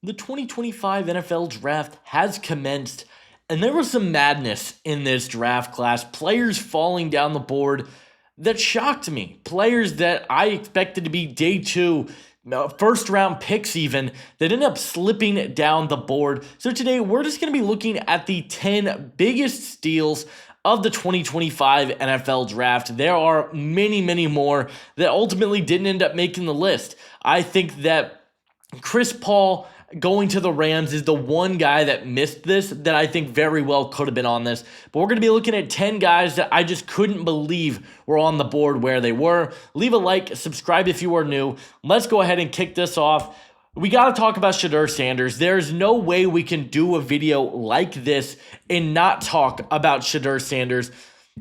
The 2025 NFL Draft has commenced, and there was some madness in this draft class. Players falling down the board that shocked me. Players that I expected to be day two, first round picks even, that ended up slipping down the board. So today we're just going to be looking at the 10 biggest steals of the 2025 NFL Draft. There are many, many more that ultimately didn't end up making the list. I think that Chris Paul going to the Rams is the one guy that missed this that I think very well could have been on this. But we're going to be looking at 10 guys that I just couldn't believe were on the board where they were. Leave a like, subscribe if you are new. Let's go ahead and kick this off. We got to talk about Shadur Sanders. There's no way we can do a video like this and not talk about Shadur Sanders.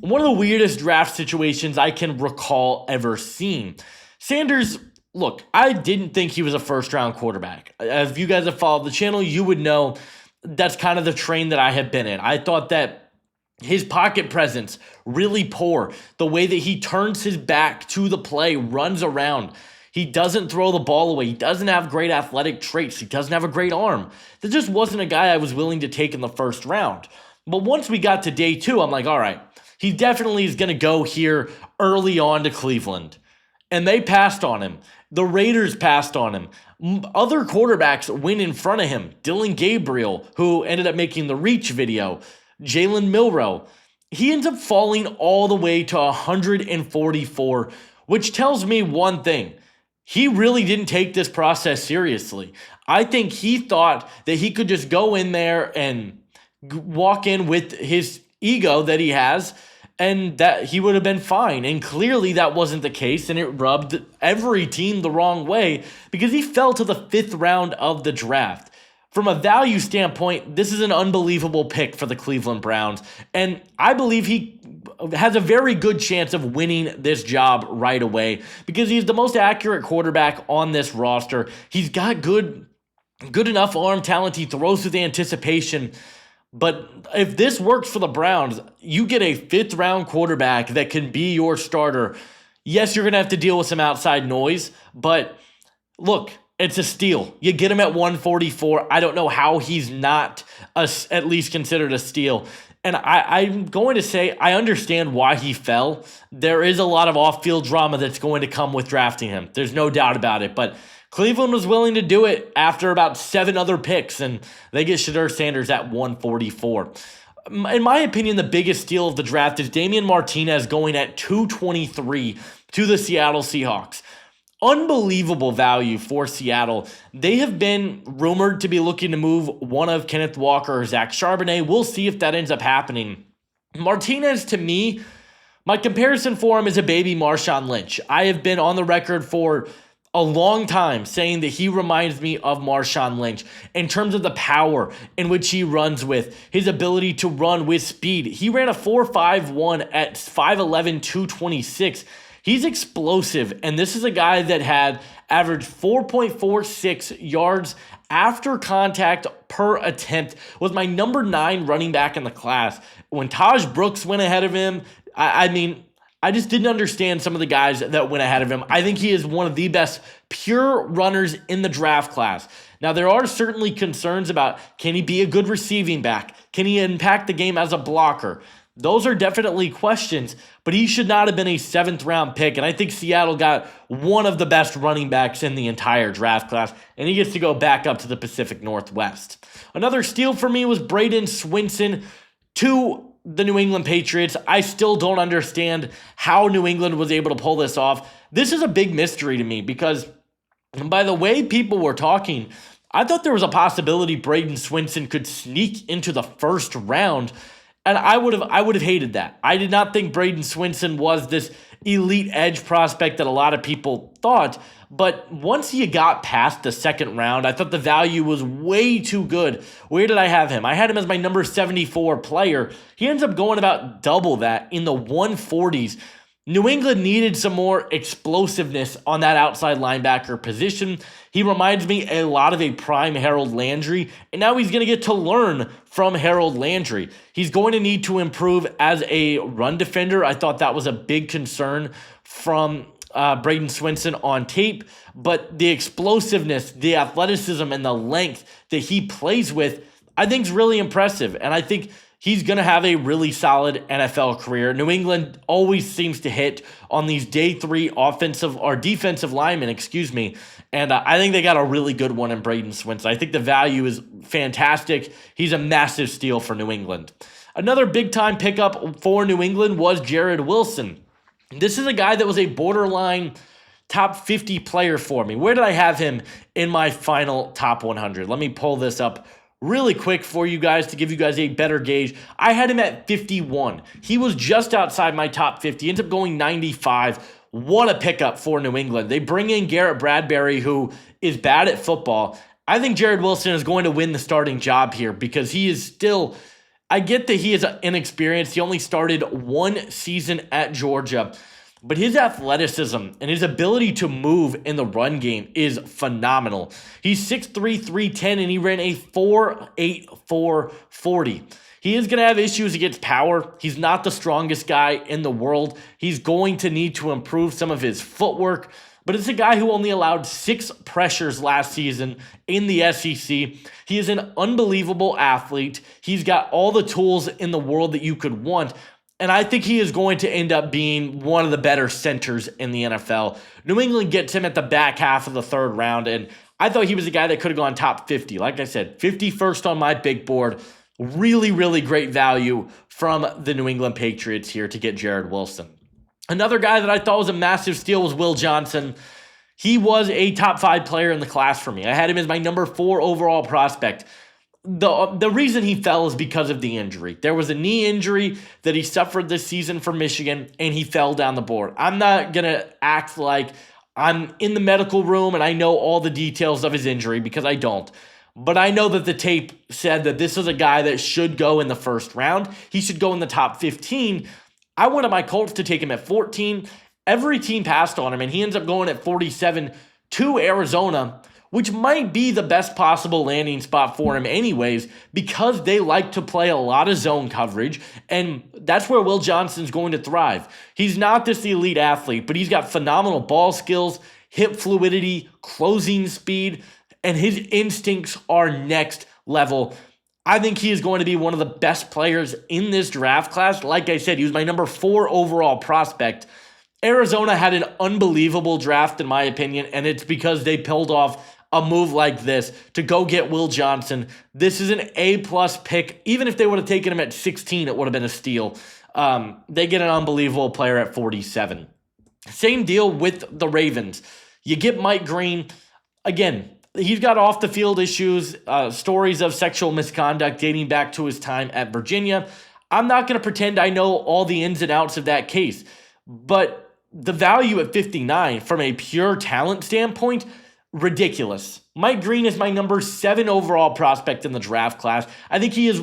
One of the weirdest draft situations I can recall ever seeing. Sanders, look, I didn't think he was a first-round quarterback. If you guys have followed the channel, you would know that's kind of the train that I have been in. I thought that his pocket presence, really poor. The way that he turns his back to the play, runs around. He doesn't throw the ball away. He doesn't have great athletic traits. He doesn't have a great arm. That just wasn't a guy I was willing to take in the first round. But once we got to day two, I'm like, all right, he definitely is going to go here early on to Cleveland. And they passed on him. The Raiders passed on him. Other quarterbacks went in front of him. Dillon Gabriel, who ended up making the Reach video. Jalen Milroe. He ends up falling all the way to 144, which tells me one thing. He really didn't take this process seriously. I think he thought that he could just go in there and walk in with his ego that he has and that he would have been fine. And clearly that wasn't the case, and it rubbed every team the wrong way because he fell to the 5th round of the draft. From a value standpoint, this is an unbelievable pick for the Cleveland Browns, and I believe he has a very good chance of winning this job right away because he's the most accurate quarterback on this roster. He's got good enough arm talent. He throws with anticipation. But if this works for the Browns, you get a 5th round quarterback that can be your starter. Yes, you're going to have to deal with some outside noise, but look, it's a steal. You get him at 144. I don't know how he's not at least considered a steal. And I'm going to say I understand why he fell. There is a lot of off-field drama that's going to come with drafting him. There's no doubt about it. But Cleveland was willing to do it after about 7 other picks, and they get Shadur Sanders at 144. In my opinion, the biggest steal of the draft is Damen Martinez going at 223 to the Seattle Seahawks. Unbelievable value for Seattle. They have been rumored to be looking to move one of Kenneth Walker or Zach Charbonnet. We'll see if that ends up happening. Martinez, to me, my comparison for him is a baby Marshawn Lynch. I have been on the record for a long time saying that he reminds me of Marshawn Lynch in terms of the power in which he runs with, his ability to run with speed. He ran a 4.51 at 5'11", 226. He's explosive, and this is a guy that had averaged 4.46 yards after contact per attempt, was my number 9 running back in the class. When Taj Brooks went ahead of him, I just didn't understand some of the guys that went ahead of him. I think he is one of the best pure runners in the draft class. Now, there are certainly concerns about, can he be a good receiving back? Can he impact the game as a blocker? Those are definitely questions, but he should not have been a 7th round pick, and I think Seattle got one of the best running backs in the entire draft class, and he gets to go back up to the Pacific Northwest. Another steal for me was Braden Swinson to the New England Patriots. I still don't understand how New England was able to pull this off. This is a big mystery to me because by the way people were talking, I thought there was a possibility Braden Swinson could sneak into the 1st round. And I would have hated that. I did not think Braden Swinson was this elite edge prospect that a lot of people thought. But once you got past the 2nd round, I thought the value was way too good. Where did I have him? I had him as my number 74 player. He ends up going about double that in the 140s. New England needed some more explosiveness on that outside linebacker position. He reminds me a lot of a prime Harold Landry, and now he's going to get to learn from Harold Landry. He's going to need to improve as a run defender. I thought that was a big concern from Braden Swinson on tape, but the explosiveness, the athleticism, and the length that he plays with, I think is really impressive. And I think he's going to have a really solid NFL career. New England always seems to hit on these day 3 offensive or defensive linemen, and I think they got a really good one in Braden Swinson. I think the value is fantastic. He's a massive steal for New England. Another big-time pickup for New England was Jared Wilson. This is a guy that was a borderline top 50 player for me. Where did I have him in my final top 100? Let me pull this up really quick for you guys to give you guys a better gauge. I had him at 51. He was just outside my top 50. He ends up going 95. What a pickup for New England. They bring in Garrett Bradbury, who is bad at football. I think Jared Wilson is going to win the starting job here because he is still, I get that he is inexperienced. He only started 1 season at Georgia, but his athleticism and his ability to move in the run game is phenomenal. He's 6'3", 310, and he ran a 4.84 40. He is going to have issues against power. He's not the strongest guy in the world. He's going to need to improve some of his footwork, but it's a guy who only allowed 6 pressures last season in the SEC. He is an unbelievable athlete. He's got all the tools in the world that you could want, and I think he is going to end up being one of the better centers in the NFL. New England gets him at the back half of the 3rd round, and I thought he was a guy that could have gone top 50. Like I said, 51st on my big board. Really, really great value from the New England Patriots here to get Jared Wilson. Another guy that I thought was a massive steal was Will Johnson. He was a top 5 player in the class for me. I had him as my number 4 overall prospect. The reason he fell is because of the injury. There was a knee injury that he suffered this season for Michigan, and he fell down the board. I'm not going to act like I'm in the medical room and I know all the details of his injury because I don't. But I know that the tape said that this is a guy that should go in the 1st round. He should go in the top 15. I wanted my Colts to take him at 14. Every team passed on him, and he ends up going at 47 to Arizona, which might be the best possible landing spot for him anyways, because they like to play a lot of zone coverage, and that's where Will Johnson's going to thrive. He's not this elite athlete, but he's got phenomenal ball skills, hip fluidity, closing speed, and his instincts are next level. I think he is going to be one of the best players in this draft class. Like I said, he was my number 4 overall prospect. Arizona had an unbelievable draft, in my opinion, and it's because they pulled off a move like this to go get Will Johnson. This is an A-plus pick. Even if they would have taken him at 16, it would have been a steal. They get an unbelievable player at 47. Same deal with the Ravens. You get Mike Green. Again, he's got off-the-field issues, stories of sexual misconduct dating back to his time at Virginia. I'm not going to pretend I know all the ins and outs of that case, but the value at 59 from a pure talent standpoint, ridiculous. Mike Green is my number 7 overall prospect in the draft class. I think he is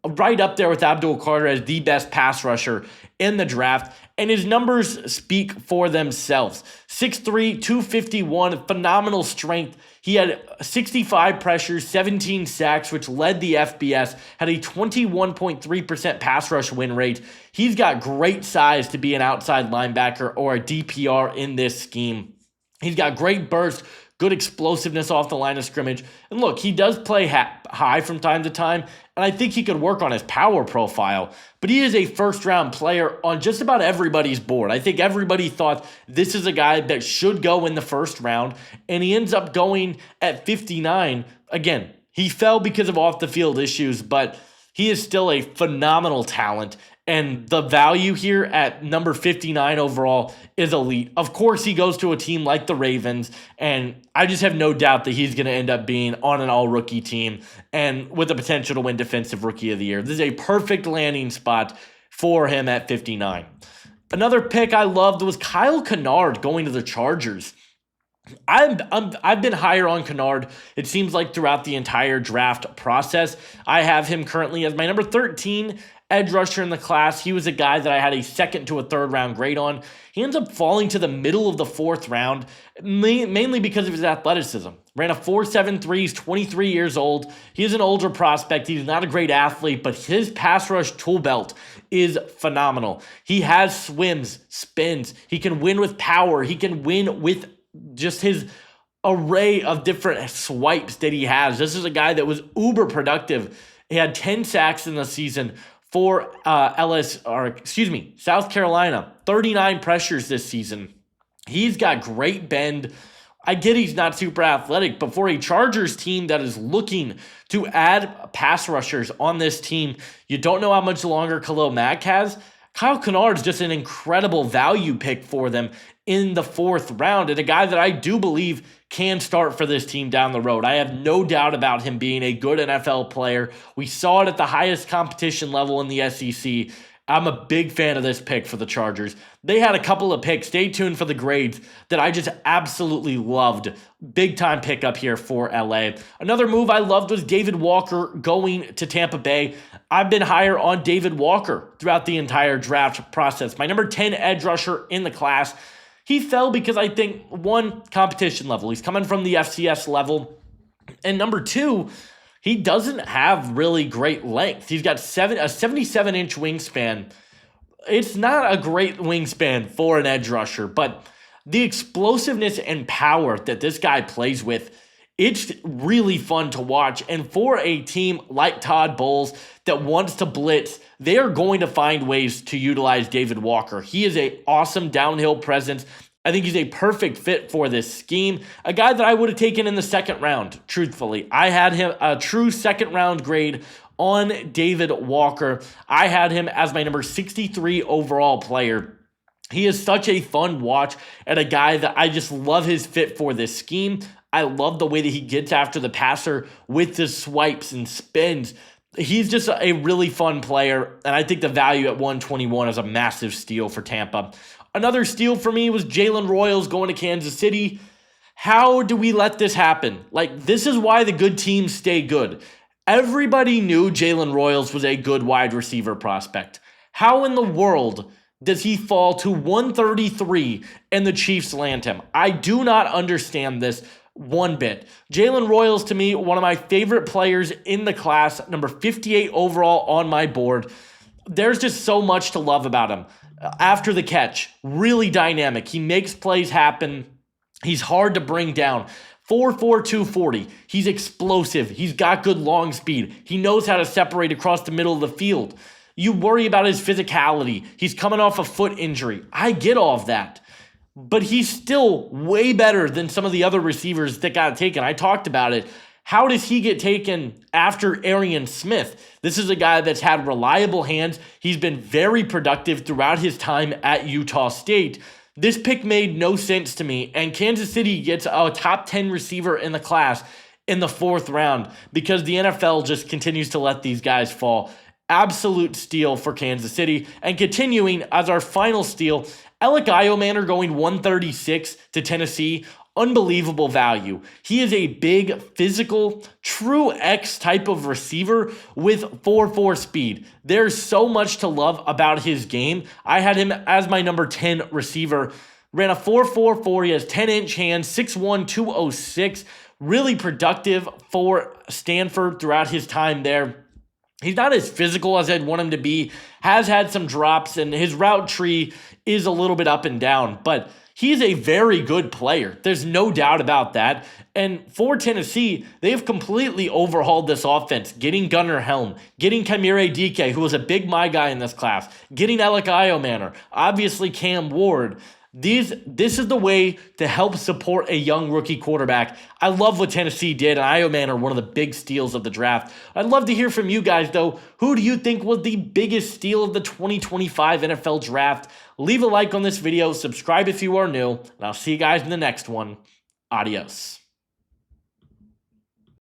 right up there with Abdul Carter as the best pass rusher in the draft, and his numbers speak for themselves. 6'3", 251, phenomenal strength. He had 65 pressures, 17 sacks, which led the FBS, had a 21.3% pass rush win rate. He's got great size to be an outside linebacker or a DPR in this scheme. He's got great burst, good explosiveness off the line of scrimmage. And look, he does play high from time to time, and I think he could work on his power profile. But he is a first-round player on just about everybody's board. I think everybody thought this is a guy that should go in the 1st round, and he ends up going at 59. Again, he fell because of off-the-field issues, but he is still a phenomenal talent. And the value here at number 59 overall is elite. Of course, he goes to a team like the Ravens, and I just have no doubt that he's going to end up being on an all-rookie team and with the potential to win Defensive Rookie of the Year. This is a perfect landing spot for him at 59. Another pick I loved was Kyle Canard going to the Chargers. I've been higher on Canard, it seems like, throughout the entire draft process. I have him currently as my number 13 edge rusher in the class. He was a guy that I had a 2nd to a 3rd round grade on. He ends up falling to the middle of the 4th round, mainly because of his athleticism. Ran a 4.73. He's 23 years old. He's an older prospect. He's not a great athlete, but his pass rush tool belt is phenomenal. He has swims, spins. He can win with power. He can win with just his array of different swipes that he has. This is a guy that was uber productive. He had 10 sacks in the season for South Carolina. 39 pressures this season. He's got great bend. I get he's not super athletic, but for a Chargers team that is looking to add pass rushers on this team, you don't know how much longer Khalil Mack has. Kyle Canard is just an incredible value pick for them in the 4th round, and a guy that I do believe can start for this team down the road. I have no doubt about him being a good NFL player. We saw it at the highest competition level in the SEC. I'm a big fan of this pick for the Chargers. They had a couple of picks. Stay tuned for the grades that I just absolutely loved. Big time pick up here for LA. Another move I loved was David Walker going to Tampa Bay. I've been higher on David Walker throughout the entire draft process. My number 10 edge rusher in the class. He fell because I think, one, competition level. He's coming from the FCS level. And number 2, he doesn't have really great length. He's got a 77-inch wingspan. It's not a great wingspan for an edge rusher, but the explosiveness and power that this guy plays with, it's really fun to watch. And for a team like Todd Bowles that wants to blitz, they are going to find ways to utilize David Walker. He is an awesome downhill presence. I think he's a perfect fit for this scheme. A guy that I would have taken in the 2nd round, truthfully. I had him a true 2nd round grade on David Walker. I had him as my number 63 overall player. He is such a fun watch and a guy that I just love his fit for this scheme. I love the way that he gets after the passer with his swipes and spins. He's just a really fun player, and I think the value at 121 is a massive steal for Tampa. Another steal for me was Jaylen Royals going to Kansas City. How do we let this happen? This is why the good teams stay good. Everybody knew Jaylen Royals was a good wide receiver prospect. How in the world does he fall to 133 and the Chiefs land him? I do not understand this one bit. Jaylen Royals, to me, one of my favorite players in the class, number 58 overall on my board. There's just so much to love about him. After the catch, really dynamic. He makes plays happen. He's hard to bring down. 4.4 240. He's explosive. He's got good long speed. He knows how to separate across the middle of the field. You worry about his physicality. He's coming off a foot injury. I get all of that. But he's still way better than some of the other receivers that got taken. I talked about it. How does he get taken after Arian Smith? This is a guy that's had reliable hands. He's been very productive throughout his time at Utah State. This pick made no sense to me, and Kansas City gets a top 10 receiver in the class in the 4th round because the NFL just continues to let these guys fall. Absolute steal for Kansas City. And continuing as our final steal, Alec Imanor going 136 to Tennessee. Unbelievable value. He is a big, physical, true X type of receiver with 4.4 speed. There's so much to love about his game. I had him as my number 10 receiver. Ran a 4.44. He has 10-inch hands, 6'1", 206. Really productive for Stanford throughout his time there. He's not as physical as I'd want him to be. Has had some drops, and his route tree is a little bit up and down, but he's a very good player. There's no doubt about that. And for Tennessee, they've completely overhauled this offense, getting Gunnar Helm, getting Kamire Dike, who was a big my guy in this class, getting Alec Imanor, obviously Cam Ward. This is the way to help support a young rookie quarterback. I love what Tennessee did, and Imanor, one of the big steals of the draft. I'd love to hear from you guys, though. Who do you think was the biggest steal of the 2025 NFL draft? Leave a like on this video, subscribe if you are new, and I'll see you guys in the next one. Adios.